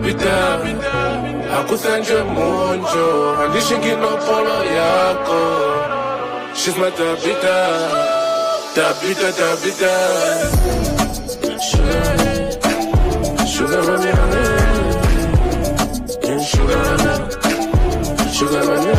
pita akusanje munjo andishingi no polo yako. She's my tapita sugar on me, sugar on me.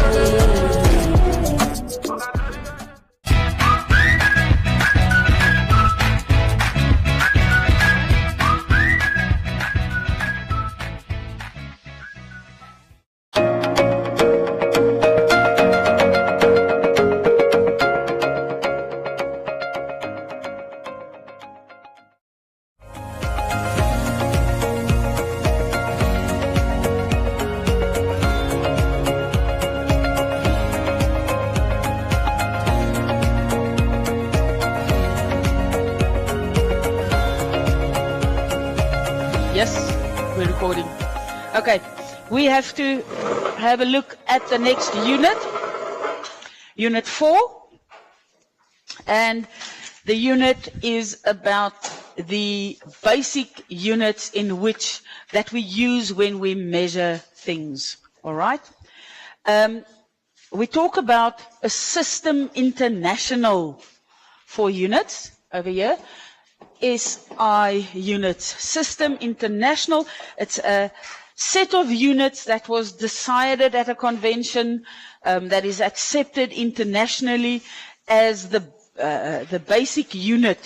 Okay, we have to have a look at the next unit, Unit 4, and the unit is about the basic units that we use when we measure things, all right? We talk about a system international for units over here. SI units, System International. It's a set of units that was decided at a convention that is accepted internationally as the basic unit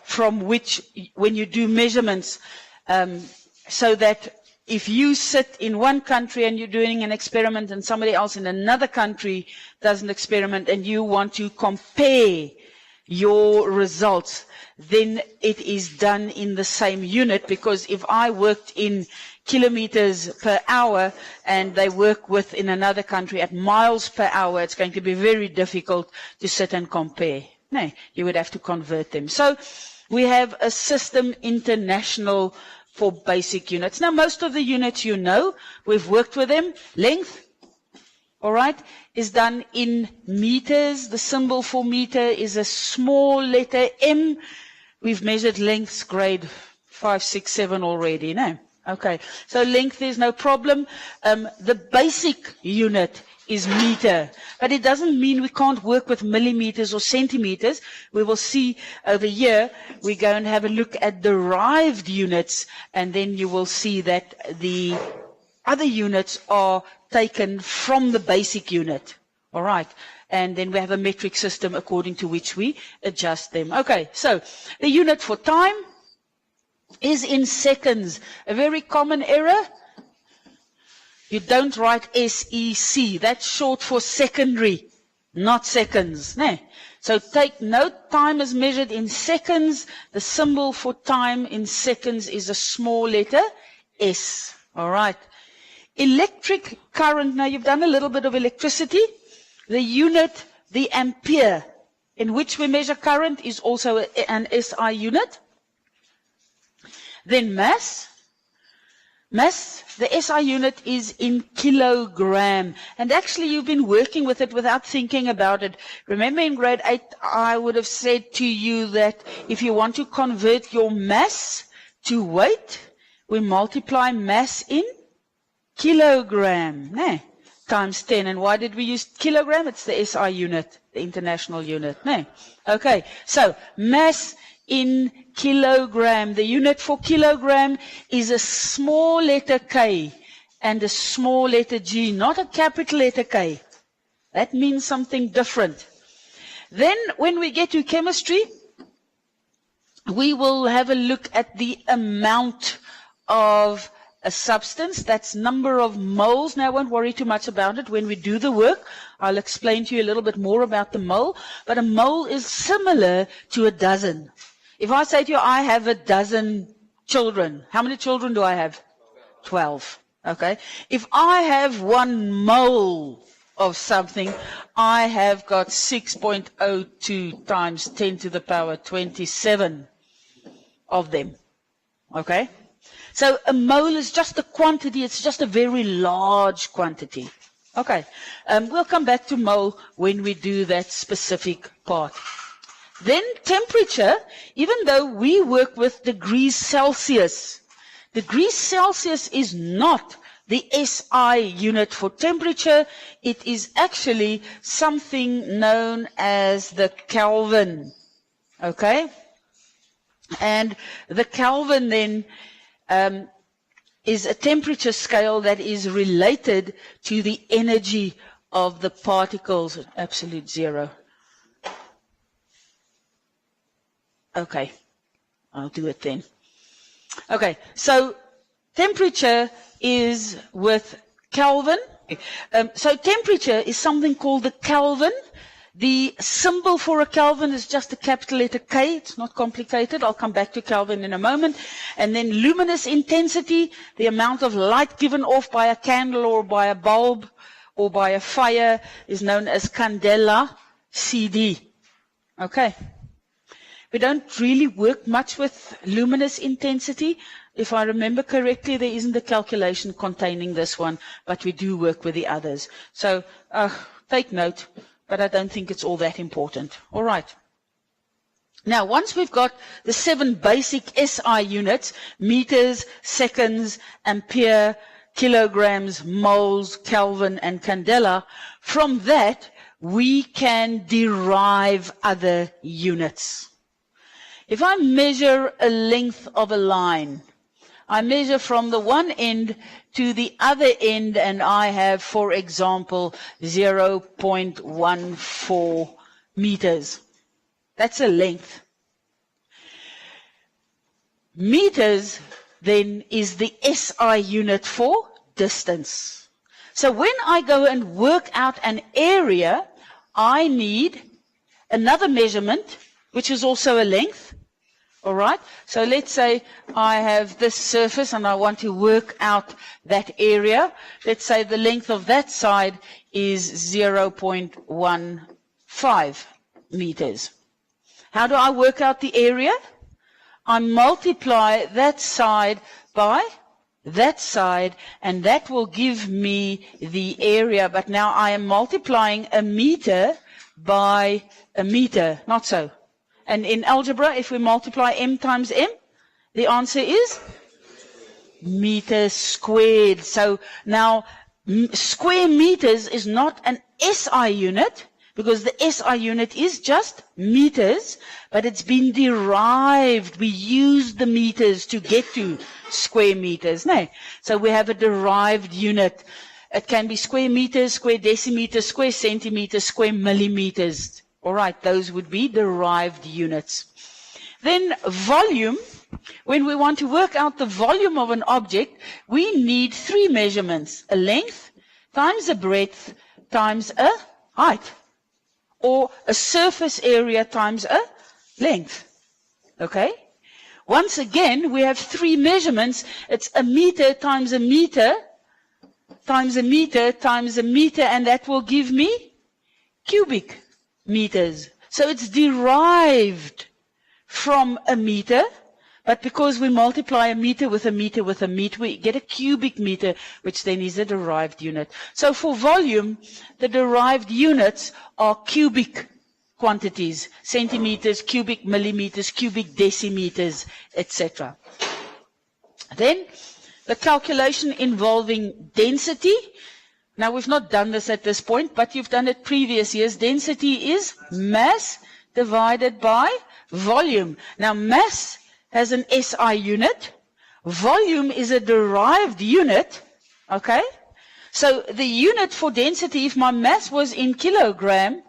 from which, when you do measurements, so that if you sit in one country and you're doing an experiment and somebody else in another country does an experiment and you want to compare your results, then it is done in the same unit, because if I worked in kilometers per hour and they work with in another country at miles per hour, it's going to be very difficult to sit and compare. No, you would have to convert them. So we have a system international for basic units. Now, most of the units you know, we've worked with them. Length, all right, is done in meters. The symbol for meter is a small letter M. We've measured lengths grade 5, 6, 7 already, no? Okay, so length is no problem. The basic unit is meter, but it doesn't mean we can't work with millimeters or centimeters. We will see over here, we go and have a look at derived units, and then you will see that the other units are taken from the basic unit, all right? And then we have a metric system according to which we adjust them. Okay, so the unit for time is in seconds. A very common error. You don't write SEC. That's short for secondary, not seconds. No. So take note, time is measured in seconds. The symbol for time in seconds is a small letter S. All right. Electric current. Now you've done a little bit of electricity. The unit, the ampere, in which we measure current, is also an SI unit. Then mass. Mass, the SI unit is in kilogram. And actually you've been working with it without thinking about it. Remember in grade 8, I would have said to you that if you want to convert your mass to weight, we multiply mass in kilogram. No. Times 10. And why did we use kilogram? It's the SI unit, the international unit. No. Okay, so mass in kilogram. The unit for kilogram is a small letter K and a small letter G, not a capital letter K. That means something different. Then when we get to chemistry, we will have a look at the amount of a substance. That's number of moles. Now, I won't worry too much about it. When we do the work, I'll explain to you a little bit more about the mole. But a mole is similar to a dozen. If I say to you, I have a dozen children, how many children do I have? 12. Okay. If I have 1 mole of something, I have got 6.02 times 10 to the power 27 of them. Okay. So a mole is just a quantity. It's just a very large quantity. Okay. We'll come back to mole when we do that specific part. Then temperature, even though we work with degrees Celsius, Degrees Celsius is not the SI unit for temperature. It is actually something known as the Kelvin. Okay? And the Kelvin then is a temperature scale that is related to the energy of the particles at absolute zero. Okay, I'll do it then. Okay, so temperature is with Kelvin. So temperature is something called the Kelvin. The symbol for a Kelvin is just a capital letter K. It's not complicated. I'll come back to Kelvin in a moment. And then luminous intensity, the amount of light given off by a candle or by a bulb or by a fire, is known as candela CD. Okay. We don't really work much with luminous intensity. If I remember correctly, there isn't a calculation containing this one, but we do work with the others. So take note, but I don't think it's all that important. All right. Now, once we've got the 7 basic SI units, meters, seconds, ampere, kilograms, moles, Kelvin, and candela, from that, we can derive other units. If I measure a length of a line, I measure from the one end to the other end, and I have, for example, 0.14 meters. That's a length. Meters, then, is the SI unit for distance. So when I go and work out an area, I need another measurement, which is also a length. All right, so let's say I have this surface and I want to work out that area. Let's say the length of that side is 0.15 meters. How do I work out the area? I multiply that side by that side, and that will give me the area. But now I am multiplying a meter by a meter, not so. And in algebra, if we multiply m times m, the answer is meters squared. So now square meters is not an SI unit, because the SI unit is just meters, but it's been derived. We use the meters to get to square meters. No. So we have a derived unit. It can be square meters, square decimeters, square centimeters, square millimeters. All right, those would be derived units. Then volume. When we want to work out the volume of an object, we need 3 measurements: a length times a breadth times a height, or a surface area times a length. Okay? Once again, we have 3 measurements. It's a meter times a meter times a meter times a meter, and that will give me cubic meters. So it's derived from a meter, but because we multiply a meter with a meter with a meter, we get a cubic meter, which then is a derived unit. So for volume, the derived units are cubic quantities: centimeters, cubic millimeters, cubic decimeters, etc. Then the calculation involving density. Now, we've not done this at this point, but you've done it previous years. Density is mass divided by volume. Now, mass has an SI unit. Volume is a derived unit. Okay? So the unit for density, if my mass was in kilogram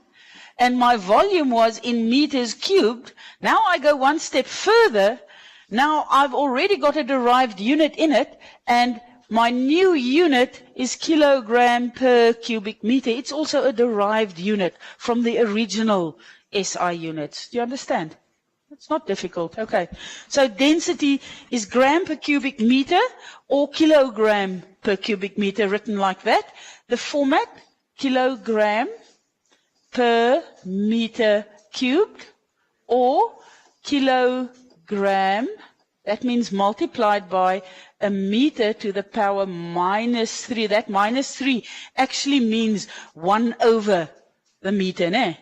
and my volume was in meters cubed, now I go one step further. Now I've already got a derived unit in it, and my new unit is kilogram per cubic meter. It's also a derived unit from the original SI units. Do you understand? It's not difficult. Okay. So density is gram per cubic meter or kilogram per cubic meter, written like that. The format, kilogram per meter cubed, or kilogram, that means multiplied by a meter to the power minus 3. That minus 3 actually means 1 over the meter, ne?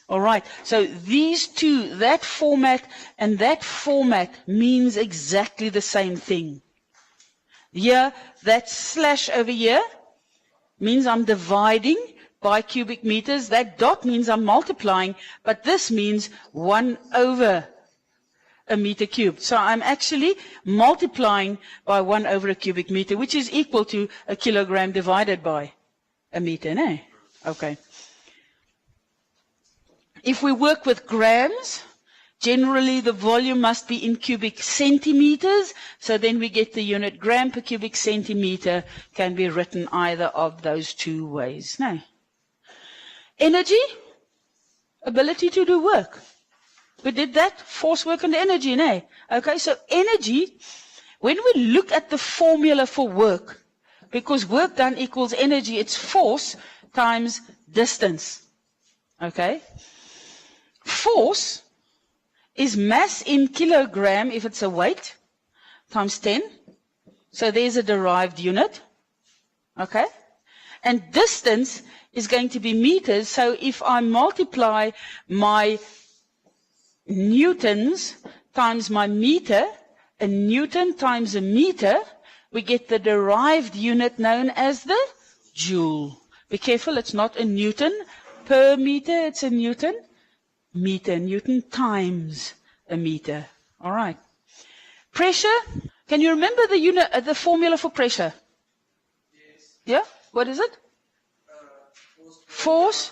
All right. So these two, that format and that format, means exactly the same thing. Here, that slash over here means I'm dividing by cubic meters. That dot means I'm multiplying, but this means 1 over a meter cubed. So I'm actually multiplying by 1 over a cubic meter, which is equal to a kilogram divided by a meter, no? Okay. If we work with grams, generally the volume must be in cubic centimeters, so then we get the unit gram per cubic centimeter can be written either of those two ways. No. Energy, ability to do work. We did that, force, work, and energy, no? Okay, so energy, when we look at the formula for work, because work done equals energy, it's force times distance. Okay? Force is mass in kilogram if it's a weight, times 10. So there's a derived unit. Okay? And distance is going to be meters. So if I multiply my newtons times my meter, a newton times a meter, we get the derived unit known as the joule. Be careful, it's not a newton per meter, it's a newton meter. Newton times a meter. All right. Pressure. Can you remember the unit, the formula for pressure? Yes. Yeah? What is it? Force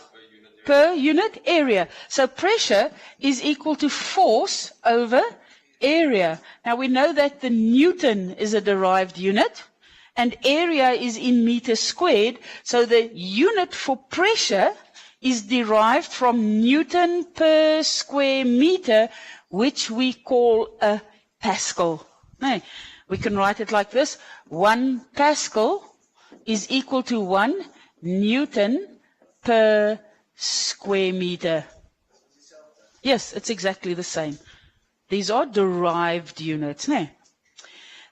per unit area. So pressure is equal to force over area. Now we know that the Newton is a derived unit and area is in meters squared. So the unit for pressure is derived from Newton per square meter, which we call a Pascal. Now, we can write it like this. 1 Pascal is equal to 1 Newton per square meter. Yes, it's exactly the same. These are derived units. No?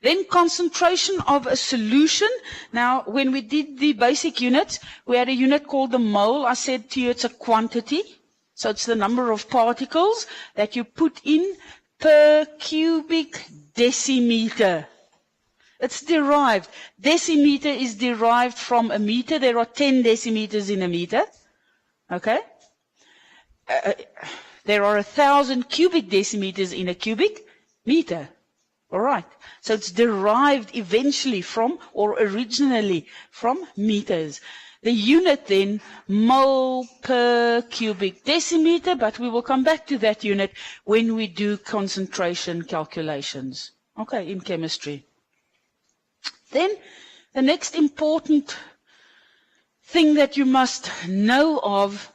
Then concentration of a solution. Now, when we did the basic units, we had a unit called the mole. I said to you it's a quantity. So it's the number of particles that you put in per cubic decimeter. It's derived. Decimeter is derived from a meter. There are 10 decimeters in a meter. Okay? There are 1,000 cubic decimeters in a cubic meter. All right. So it's derived eventually from, or originally from, meters. The unit then, mole per cubic decimeter, but we will come back to that unit when we do concentration calculations. Okay, in chemistry. Then, the next important thing that you must know of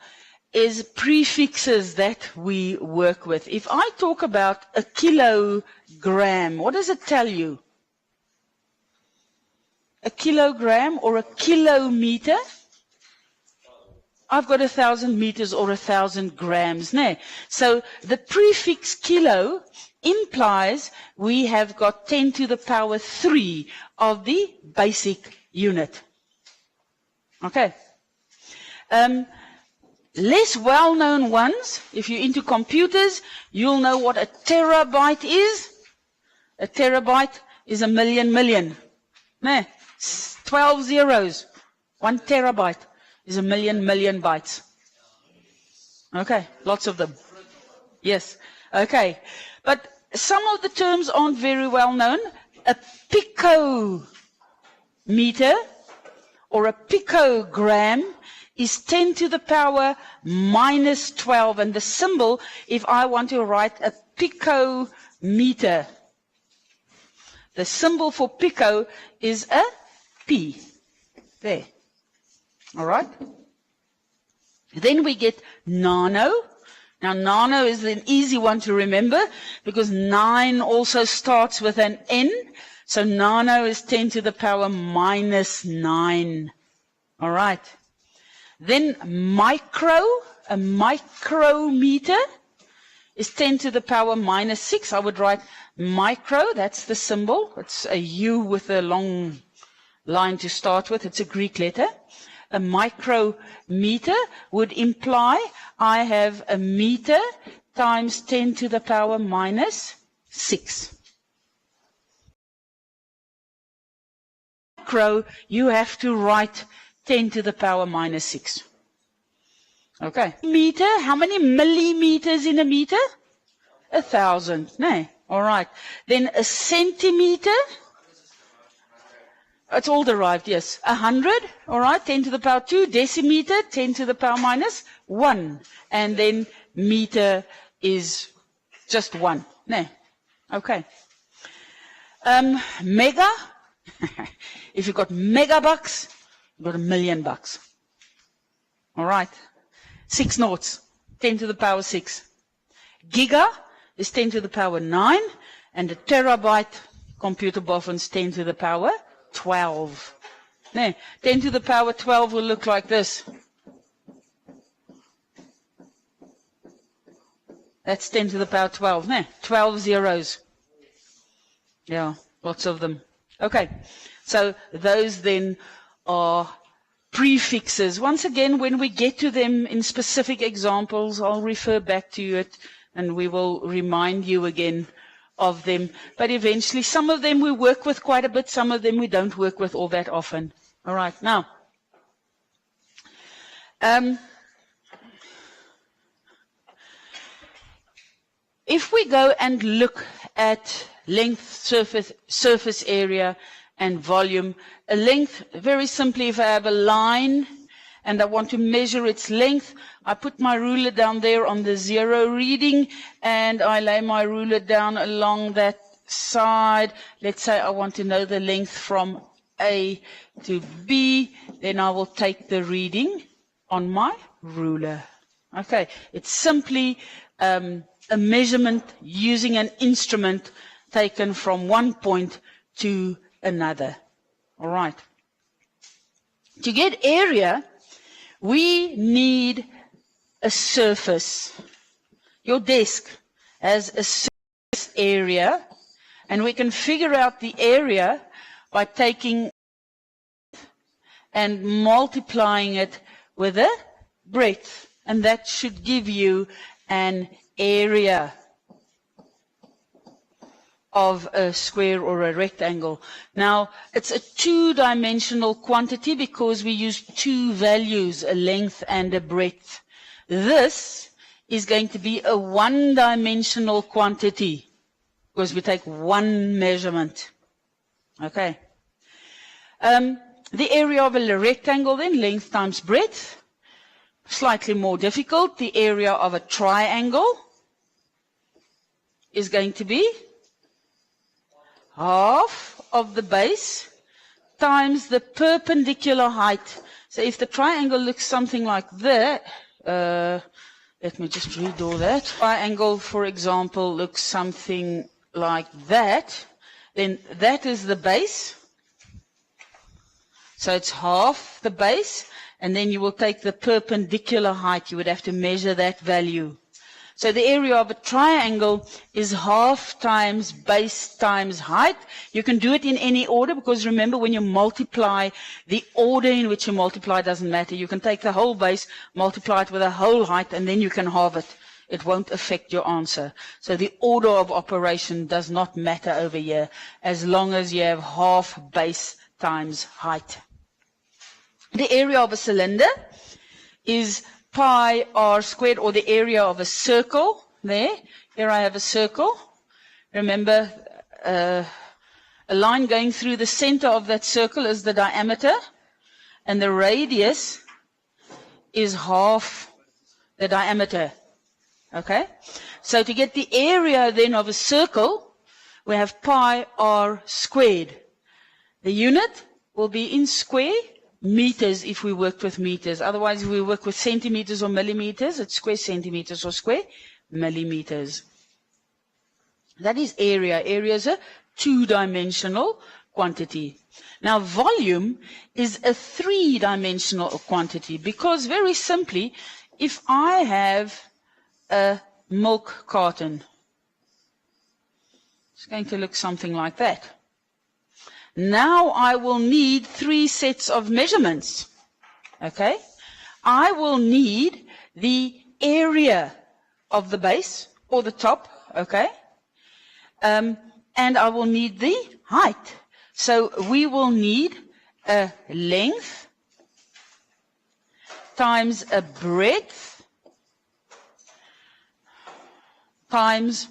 is prefixes that we work with. If I talk about a kilogram, what does it tell you? A kilogram or a kilometer? I've got 1,000 meters or 1,000 grams. No. So the prefix kilo implies we have got 10 to the power 3 of the basic unit. Okay. Less well-known ones, if you're into computers, you'll know what a terabyte is. A terabyte is a million. No, 12 zeros. 1 terabyte is a million bytes. Okay, lots of them. Yes, okay. But some of the terms aren't very well known. A Pico Meter or a picogram is 10 to the power minus 12. And the symbol, if I want to write a Pico Meter, the symbol for pico is a P. There. All right? Then we get nano. Now, nano is an easy one to remember because 9 also starts with an N. So nano is 10 to the power minus 9. All right. Then micro, a micrometer is 10 to the power minus 6. I would write micro, that's the symbol. It's a U with a long line to start with. It's a Greek letter. A micrometer would imply I have a meter times 10 to the power minus 6. micro, you have to write 10 to the power minus 6. Okay. Meter, how many millimeters in a meter? 1,000. No. All right. Then a centimeter. It's all derived, yes. 100, all right, 10 to the power 2. Decimeter, 10 to the power minus 1. And then meter is just 1. No. Okay. Mega. If you've got megabucks, you've got $1,000,000. All right. 6 noughts, 10 to the power 6. Giga is 10 to the power 9. And a terabyte, computer boffins, 10 to the power 12. No, 10 to the power 12 will look like this. That's 10 to the power 12. No, 12 zeros. Yeah, lots of them. Okay, so those then are prefixes. Once again, when we get to them in specific examples, I'll refer back to it and we will remind you again of them. But eventually, some of them we work with quite a bit, some of them we don't work with all that often. All right, now, if we go and look at length, surface area, and volume, a length, very simply, if I have a line and I want to measure its length, I put my ruler down there on the 0 reading, and I lay my ruler down along that side. Let's say I want to know the length from A to B, then I will take the reading on my ruler. Okay, it's simply a measurement using an instrument taken from one point to another. All right. To get area, we need a surface. Your desk has a surface area, and we can figure out the area by taking and multiplying it with a breadth, and that should give you an area of a square or a rectangle. Now, it's a two-dimensional quantity because we use two values, a length and a breadth. This is going to be a one-dimensional quantity because we take one measurement. Okay. The area of a rectangle, then, length times breadth. Slightly more difficult. The area of a triangle is going to be half of the base times the perpendicular height. So if the triangle looks something like that, let me just redraw that. Triangle, for example, looks something like that. Then that is the base. So it's half the base. And then you will take the perpendicular height. You would have to measure that value. So the area of a triangle is half times base times height. You can do it in any order because remember when you multiply, the order in which you multiply doesn't matter. You can take the whole base, multiply it with a whole height, and then you can halve it. It won't affect your answer. So the order of operation does not matter over here as long as you have half base times height. The area of a cylinder is pi r squared, or the area of a circle. There, here I have a circle. Remember, a line going through the center of that circle is the diameter, and the radius is half the diameter. Okay? So to get the area then of a circle, we have pi r squared. The unit will be in square meters if we work with meters. Otherwise, if we work with centimeters or millimeters, it's square centimeters or square millimeters. That is area. Area is a two-dimensional quantity. Now, volume is a three-dimensional quantity because, very simply, if I have a milk carton, it's going to look something like that. Now I will need 3 sets of measurements. Okay? I will need the area of the base or the top. Okay? And I will need the height. So we will need a length times a breadth times,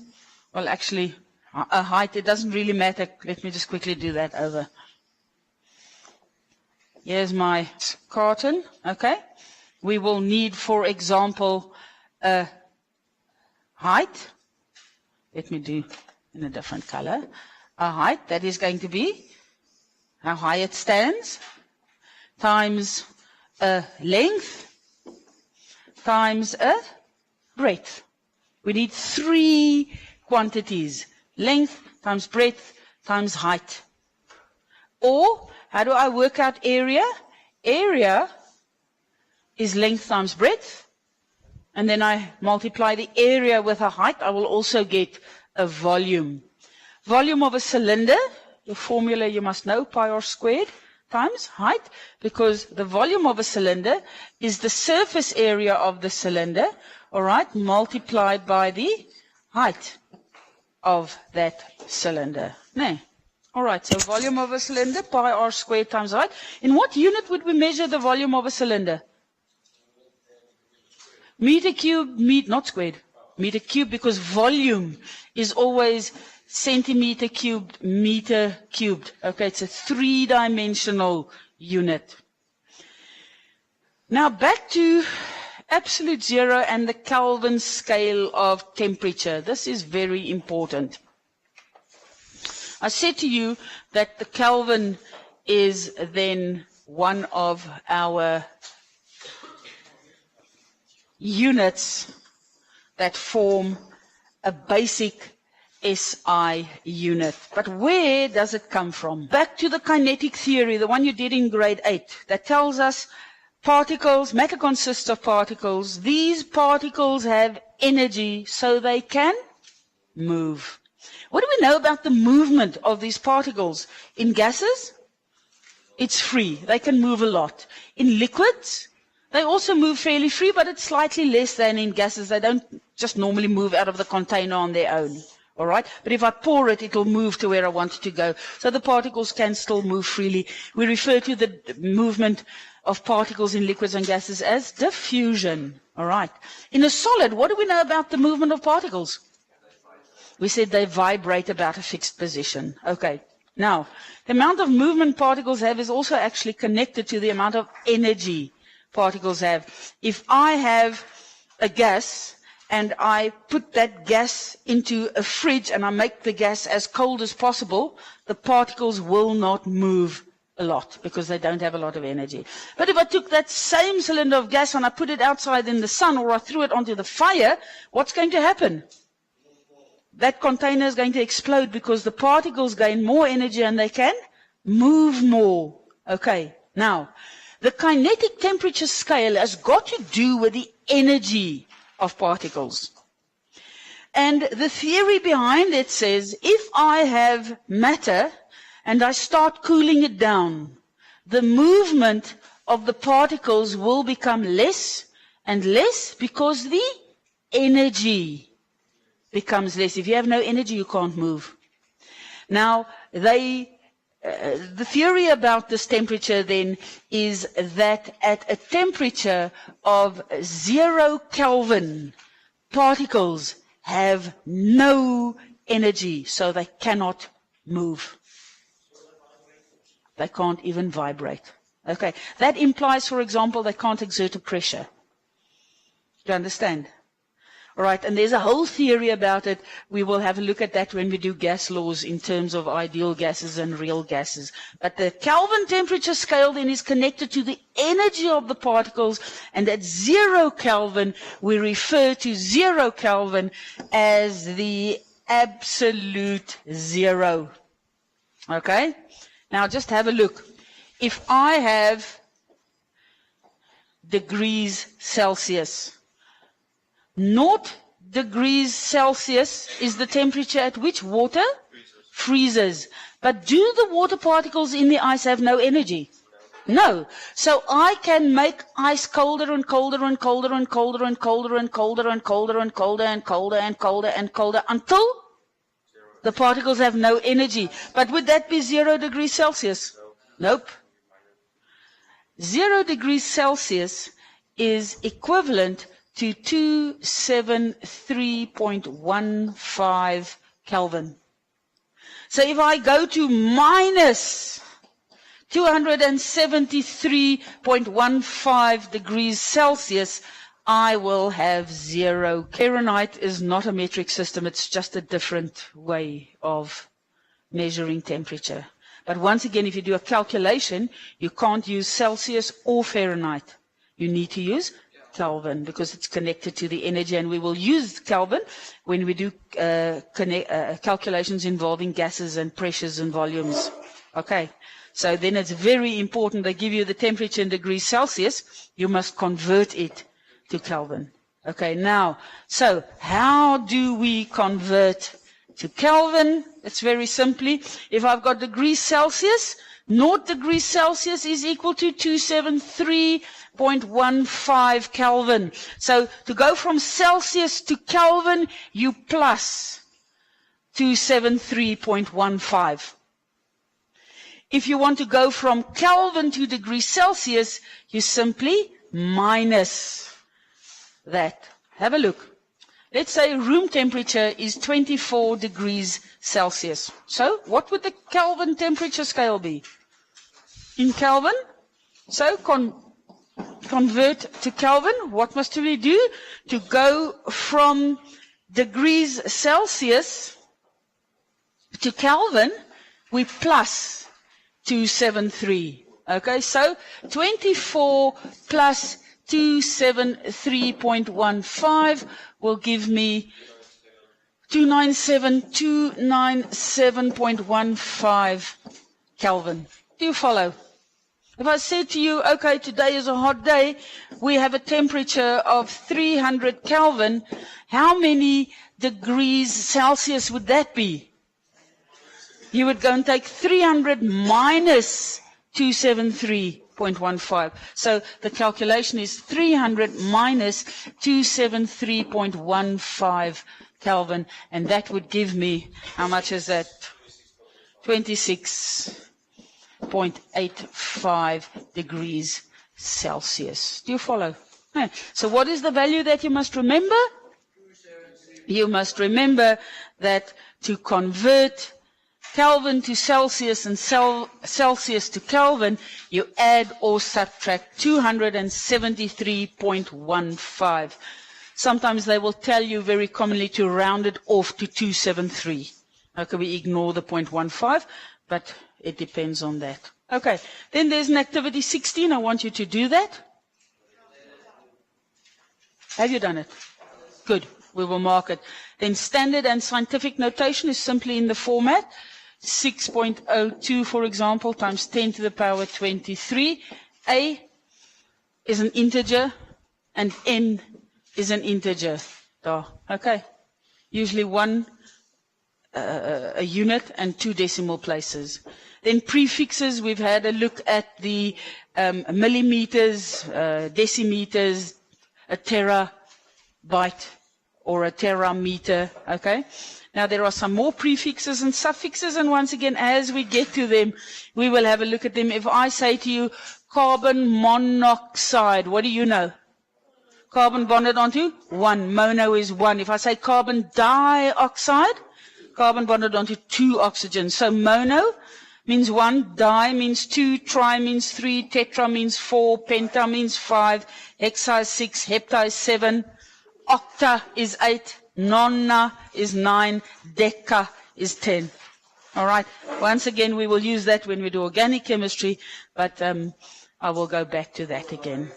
well, actually, a height. It doesn't really matter. Let me just quickly do that over. Here's my carton, okay? We will need, for example, a height. Let me do in a different color. A height, that is going to be how high it stands, times a length, times a breadth. We need 3 quantities. Length times breadth times height. Or, how do I work out area? Area is length times breadth. And then I multiply the area with a height. I will also get a volume. Volume of a cylinder, the formula you must know, pi r squared times height, because the volume of a cylinder is the surface area of the cylinder, all right, multiplied by the height of that cylinder. No. All right, so volume of a cylinder, pi r squared times height. In what unit would we measure the volume of a cylinder? Meter cubed, not squared. Meter cubed, because volume is always centimeter cubed, meter cubed. Okay, it's a 3-dimensional unit. Now back to absolute zero and the Kelvin scale of temperature. This is very important. I said to you that the Kelvin is then one of our units that form a basic SI unit. But where does it come from? Back to the kinetic theory, the one you did in grade 8, that tells us particles, matter consists of particles. These particles have energy so they can move. What do we know about the movement of these particles? In gases, it's free. They can move a lot. In liquids, they also move fairly free, but it's slightly less than in gases. They don't just normally move out of the container on their own. All right? But if I pour it, it'll move to where I want it to go. So the particles can still move freely. We refer to the movement of particles in liquids and gases as diffusion. All right? In a solid, what do we know about the movement of particles? We said they vibrate about a fixed position. Okay. Now, the amount of movement particles have is also actually connected to the amount of energy particles have. If I have a gas and I put that gas into a fridge and I make the gas as cold as possible, the particles will not move a lot because they don't have a lot of energy. But if I took that same cylinder of gas and I put it outside in the sun or I threw it onto the fire, what's going to happen? That container is going to explode because the particles gain more energy and they can move more. Okay, now, the kinetic temperature scale has got to do with the energy of particles. And the theory behind it says, if I have matter and I start cooling it down, the movement of the particles will become less and less because the energy becomes less. If you have no energy, you can't move. Now, the theory about this temperature then is that at a temperature of 0 Kelvin, particles have no energy, so they cannot move. They can't even vibrate. Okay, that implies, for example, they can't exert a pressure. Do you understand? All right, and there's a whole theory about it. We will have a look at that when we do gas laws in terms of ideal gases and real gases. But the Kelvin temperature scale then is connected to the energy of the particles, and at 0 Kelvin, we refer to 0 Kelvin as the absolute zero. Okay? Now just have a look. If I have degrees Celsius, 0 degrees Celsius is the temperature at which water freezes. But do the water particles in the ice have no energy? No. So I can make ice colder and colder and colder and colder and colder and colder and colder and colder and colder and colder and colder until the particles have no energy. But would that be 0 degrees Celsius? Nope. 0 degrees Celsius is equivalent to 273.15 Kelvin. So if I go to minus 273.15 degrees Celsius, I will have 0. Fahrenheit is not a metric system, it's just a different way of measuring temperature. But once again, if you do a calculation, you can't use Celsius or Fahrenheit. You need to use Kelvin because it's connected to the energy, and we will use Kelvin when we do calculations involving gases and pressures and volumes. Okay, so then it's very important. They give you the temperature in degrees Celsius. You must convert it to Kelvin. Okay, now, so how do we convert to Kelvin? It's very simply, if I've got degrees Celsius, 0 degrees Celsius is equal to 273.15 Kelvin. So to go from Celsius to Kelvin, you plus 273.15. If you want to go from Kelvin to degrees Celsius, you simply minus that. Have a look. Let's say room temperature is 24 degrees Celsius. So what would the Kelvin temperature scale be? In Kelvin? So convert to Kelvin. What must we do? To go from degrees Celsius to Kelvin, we plus 273. Okay, so 24 plus 273.15 will give me 297.15 Kelvin. Do you follow? If I said to you, okay, today is a hot day, we have a temperature of 300 Kelvin, how many degrees Celsius would that be? You would go and take 300 minus 273.15. So the calculation is 300 minus 273.15 Kelvin, and that would give me, how much is that? 26.85 degrees Celsius. Do you follow? Yeah. So what is the value that you must remember? You must remember that to convert Kelvin to Celsius and Celsius to Kelvin, you add or subtract 273.15. Sometimes they will tell you very commonly to round it off to 273. Okay, we ignore the 0.15, but it depends on that. Okay, then there's an activity 16. I want you to do that. Have you done it? Good. We will mark it. Then standard and scientific notation is simply in the format. 6.02, for example, times 10 to the power 23. A is an integer, and N is an integer. Okay. Usually a unit and 2 decimal places. Then prefixes, we've had a look at the millimeters, decimeters, a terabyte, or a terameter. Okay. Now, there are some more prefixes and suffixes, and once again, as we get to them, we will have a look at them. If I say to you, carbon monoxide, what do you know? Carbon bonded onto 1. Mono is 1. If I say carbon dioxide, carbon bonded onto 2 oxygens. So mono means 1, di means 2, tri means 3, tetra means 4, penta means 5, hexa is 6, hepta is 7, octa is 8, nonna is 9, deca is 10. All right. Once again, we will use that when we do organic chemistry, but I will go back to that again.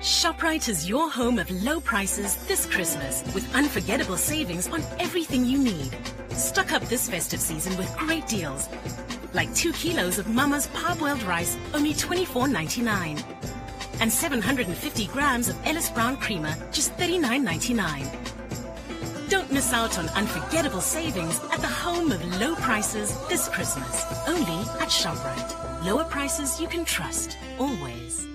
Shoprite is your home of low prices this Christmas with unforgettable savings on everything you need. Stock up this festive season with great deals, like 2 kilos of Mama's parboiled rice, only $24.99. And 750 grams of Ellis Brown creamer, just $39.99. Don't miss out on unforgettable savings at the home of low prices this Christmas. Only at ShopRite. Lower prices you can trust, always.